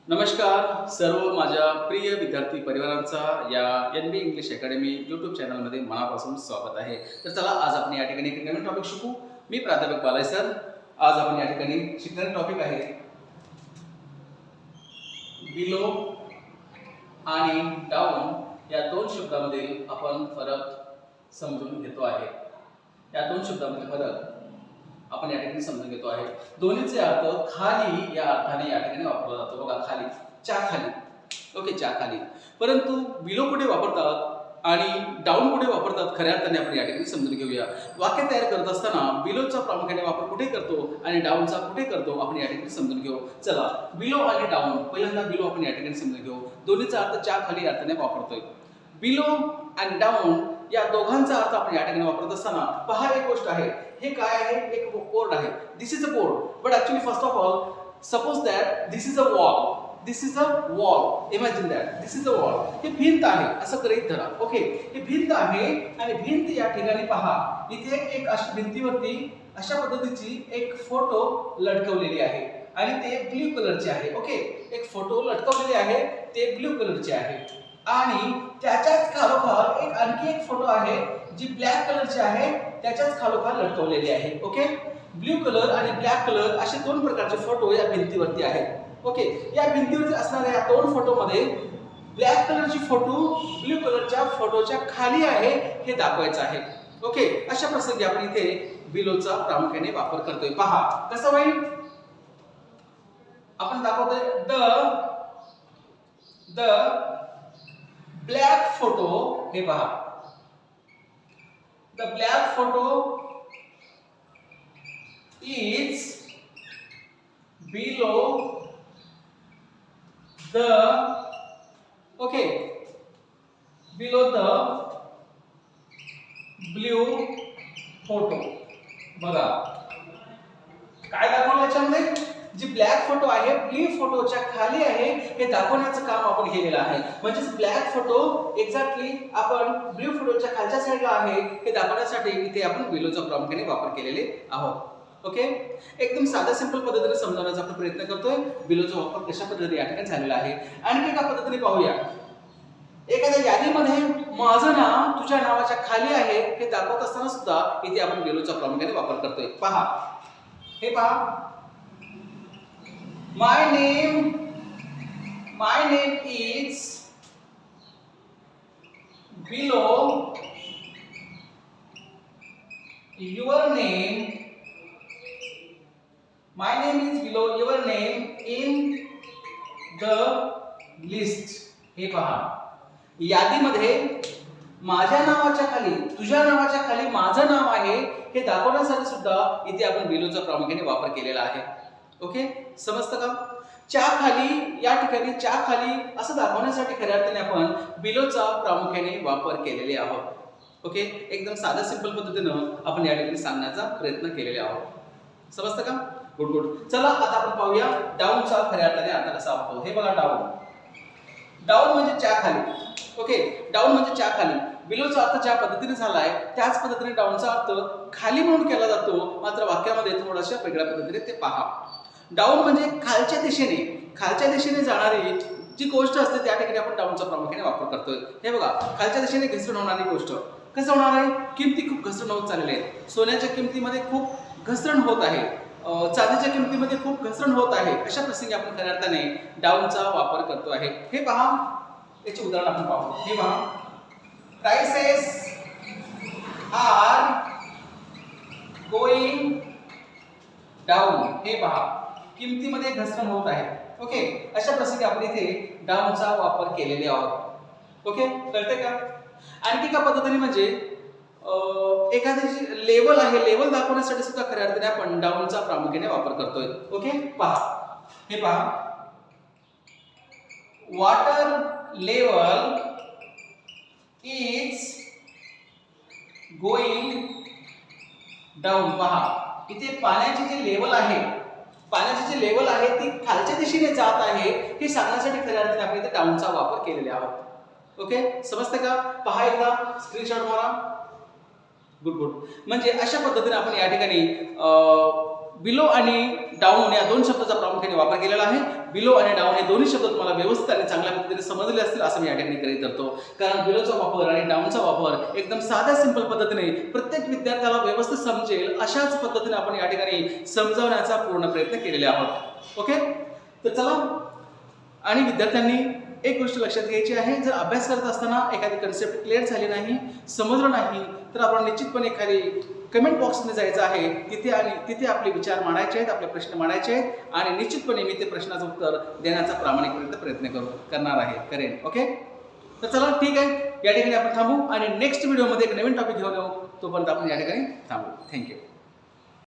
नमस्कार सर्व माझ्या प्रिय विद्यार्थी परिवारांचा या NB इंग्लिश अकॅडमी यूट्यूब चॅनलमध्ये मनापासून स्वागत आहे. तर चला आज आपण या ठिकाणी एक नवीन टॉपिक शिकू. मी प्राध्यापक बालाजी सर. आज आपण या ठिकाणी शिकणारे टॉपिक आहे बिलो आणि डाऊन या दोन शब्दांमधील आपण फरक समजून घेतो आहे. या दोन शब्दांमधील फरक आपण या ठिकाणी समजून घेतो आहे. दोन्हीचे अर्थ खाली या अर्थाने या ठिकाणी वापरला जातो. बघा खाली, च्या खाली. ओके, च्या खाली. परंतु बिलो कुठे वापरतात आणि डाऊन कुठे वापरतात खऱ्या अर्थाने आपण या ठिकाणी समजून घेऊया. वाक्य तयार करत असताना बिलोचा प्रामुख्याने वापर कुठे करतो आणि डाऊनचा कुठे करतो आपण या ठिकाणी समजून घेऊ. चला, बिलो आणि डाऊन. पहिल्यांदा बिलो आपण या ठिकाणी समजून घेऊ. दोन्हीचा अर्थ च्या खाली अर्थाने वापरतोय. बिलो आणि डाऊन या दोघांचा अर्थ आपण या ठिकाणी वापरत असताना पहा एक गोष्ट आहे. हे काय आहे? एक बोर्ड आहे. This is a board. But actually first of all suppose that this is a wall. This is a wall. Imagine that this is a wall. हे भिंत आहे असं गृहीत धरा. ओके, हे भिंत आहे आणि भिंत या ठिकाणी पहा. इथे एक अशी भिंतीवरती अशा पद्धतीची एक फोटो लटकवलेली आहे आणि ते ब्लू कलरचे आहे. ओके, एक फोटो लटकवलेले आहे, ते ब्लू कलरचे आहे आणि त्याच्याच खालोखाल एक आणखी एक फोटो आहे जी ब्लॅक कलरची आहे, त्याच्याच खालोखाल लटकवलेली आहे. ओके, ब्लू कलर आणि ब्लॅक कलर असे दोन प्रकारचे फोटो या भिंतीवरती आहेत. ओके, या भिंतीवरती असणाऱ्या या दोन फोटोमध्ये ब्लॅक कलरची फोटो ब्लू कलरच्या फोटोच्या खाली आहे हे दाखवायचं आहे. ओके, अशा प्रसंगी आपण इथे बिलोचा प्रामुख्याने वापर करतोय. पहा कसं होईल. आपण दाखवतोय द ब्लॅक फोटो. हे पहा, the black photo is below the okay below the blue photo. बघा काय दाखवलं याच्यामध्ये. जी ब्लॅक फोटो आहे ब्लू फोटोच्या खाली आहे हे दाखवण्याचं काम आपण केलेलं आहे. म्हणजे ब्लॅक फोटो एक्झॅक्टली आपण ब्लू फोटोच्या खालच्या साईडला आहे हे दाखवण्यासाठी इथे आपण बिलोचा प्रामुख्याने वापर केलेले आहोत. ओके, एकदम साध्या सिंपल पद्धतीने समजावण्याचा आपण प्रयत्न करतोय. बिलोचा वापर कशा पद्धतीने या ठिकाणी झालेला आहे आणखी एका पद्धतीने पाहूया. एखाद्या यादीमध्ये माझं नाव तुझ्या नावाच्या खाली आहे हे दाखवत असताना सुद्धा इथे आपण बिलोचा प्रामुख्याने वापर करतोय. पहा, हे पहा. My name is below your name. My name is below your name in the list. हे पहा, यादीमध्ये माझ्या नावाच्या खाली तुझ्या नावाच्या खाली माझं नाव आहे हे दाखवण्यासाठी सुद्धा इथे आपण बिलोचा प्रामुख्याने वापर केलेला आहे. ओके, समजतं का. च्या खाली या ठिकाणी च्या खाली असं दाखवण्यासाठी खऱ्या अर्थाने आपण बिलोचा प्रामुख्याने वापर केलेले आहोत. ओके, एकदम साध्या सिंपल पद्धतीनं आपण या ठिकाणी सांगण्याचा प्रयत्न केलेले आहोत. समजतं का. Good good. चला आता आपण पाहूया डाऊनचा खऱ्या अर्थाने अर्थ कसा होतो. हे बघा, डाऊन म्हणजे च्या खाली. ओके, डाऊन म्हणजे च्या खाली. बिलोचा अर्थ ज्या पद्धतीने झालाय त्याच पद्धतीने डाऊनचा अर्थ खाली म्हणून केला जातो, मात्र वाक्यामध्ये थोड्याशा वेगळ्या पद्धतीने ते पहा. डाऊन म्हणजे खालच्या दिशेने जाणारी जी गोष्ट असते त्या ठिकाणी आपण डाऊनचा प्रामुख्याने वापर करतोय. हे बघा, खालच्या दिशेने घसरण होणारी गोष्ट. कसं होणार आहे. किमती खूप घसरण होत चाललेले आहेत. सोन्याच्या किमतीमध्ये खूप घसरण होत आहे, चांदीच्या किमतीमध्ये खूप घसरण होत आहे. अशा प्रसंगी आपण खऱ्या अर्थाने डाऊनचा वापर करतो आहे. हे पहा, याचे उदाहरण आपण पाहू. हे पहा, प्राइसेस आर गोइंग डाऊन. हे पहा, किमतीमध्ये घसरण होत आहे. ओके, अशा प्रसंगी आपण इथे डाऊनचा वापर केलेले आहोत. ओके, कळते का. आणखी एका पद्धतीने म्हणजे एखाद्याची लेवल आहे, लेवल दाखवण्यासाठी सुद्धा खऱ्या अर्थाने आपण डाऊनचा प्रामुख्याने वापर करतोय. ओके, पहा. हे पहा, water level is going down. पहा, इथे पाण्याची जी लेवल आहे ती खालच्या दिशेने जात आहे हे सांगण्यासाठी खऱ्या अर्थाने आपण इथे डाऊनचा वापर केलेले आहोत. ओके, समजते का. पहा, एकदा स्क्रीनशॉट मारा. Good good. म्हणजे अशा पद्धतीने आपण या ठिकाणी बिलो आणि डाऊन या दोन शब्दाचा प्रामुख्याने वापर केलेला आहे. बिलो आणि डाऊन हे दोन्ही शब्द तुम्हाला व्यवस्थित आणि चांगल्या पद्धतीने समजले असतील असं मी या ठिकाणी गृहीत धरतो. कारण बिलोचा वापर आणि डाऊनचा वापर एकदम साध्या सिंपल पद्धतीने प्रत्येक विद्यार्थ्याला व्यवस्थित समजेल अशाच पद्धतीने आपण या ठिकाणी समजावण्याचा पूर्ण प्रयत्न केलेले आहोत. ओके, तर चला. आणि विद्यार्थ्यांनी एक गोष्ट लक्षात घ्यायची आहे, जर अभ्यास करत असताना एखादी कन्सेप्ट क्लिअर झाली नाही, समजलं नाही, तर आपण निश्चितपणे एखादी कमेंट बॉक्समध्ये जायचं आहे, तिथे आपले विचार मांडायचे आहेत, आपले प्रश्न मांडायचे आहेत आणि निश्चितपणे मी ते प्रश्नाचं उत्तर देण्याचा प्रामाणिकपणे प्रयत्न करेन. ओके, तर चला ठीक आहे, या ठिकाणी आपण थांबू आणि नेक्स्ट व्हिडिओमध्ये एक नवीन टॉपिक घेऊन येऊ. तोपर्यंत आपण या ठिकाणी थांबू. थँक्यू.